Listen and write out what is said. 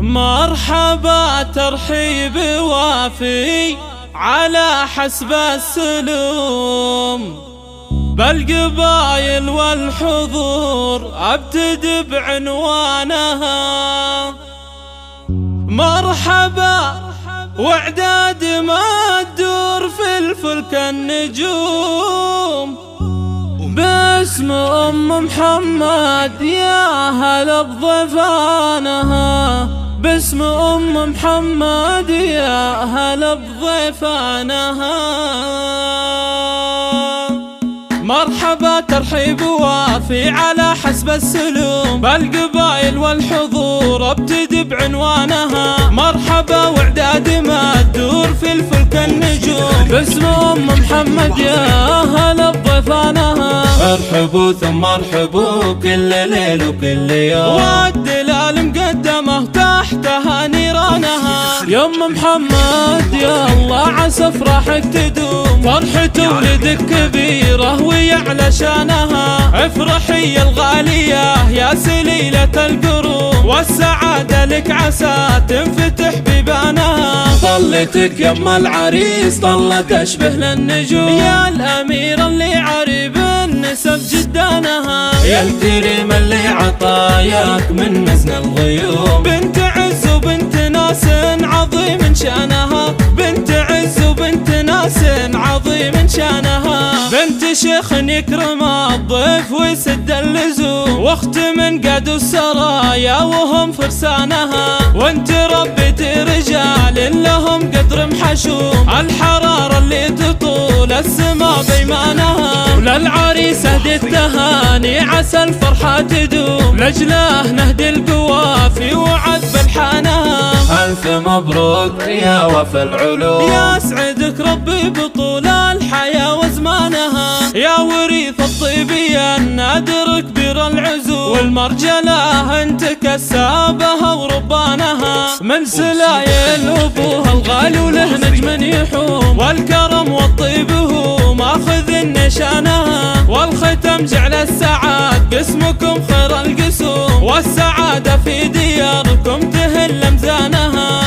مرحبا ترحيب وافي على حسب السلوم، بالقبايل والحضور ابتدي بعنوانها. مرحبا واعداد ما تدور في الفلك النجوم، باسم محمد يا هلا بضيفانها، باسم محمد يا هلا بضيفانها. مرحبا ترحيب وافي على حسب السلوم، بالقبايل والحضور ابتدي بعنوانها. مرحبا واعداد ما تدور في الفلك النجوم، باسم محمد يا هلا بضيفانها. ارحبوا ثم ارحبوا كل ليل وكل يوم، والدلال مقدمه تحتها نيرانها. يا محمد يا الله عسى افراحك تدوم، فرحة ولدك كبيرة ويعلى شانها. افرحي يا الغالية يا سليلة القروم، والسعادة لك عسى تنفتح بيبانها. طلتك يم العريس طلة تشبه للنجوم، يا الأمير اللي عريب النسب جدانها. يا الكريم اللي عطاياك من مزن الغيوم، بنت عز وبنت ناس عظيم شانها، بنت عز وبنت ناس عظيم شانها. بنت شيخ يكرم الضيف ويسد اللزوم، واخت من قاد السرايا وهم فرسانها. وانت ربيتي رجال لهم قدر محشوم، الحرارة اللي تطول السما بيمانها. وللعريس اهدي التهاني عسى الفرحة تدوم، لاجله نهدي القوافي وعذب الحانها. ألف مبروك يا وفى العلوم، يا سعدك ربي بطول الحياة وزمانها. يا وريث الطيبية النادر كبير العزوم، والمرجلة انت كسابها وربانها. من سلايل ابوها الغالي وله نجم يحوم، والكرم والطيب هو ماخذ النشانها. والختم جعل السعاد باسمكم خير القسوم، والسعادة في دياركم تهل مزانها.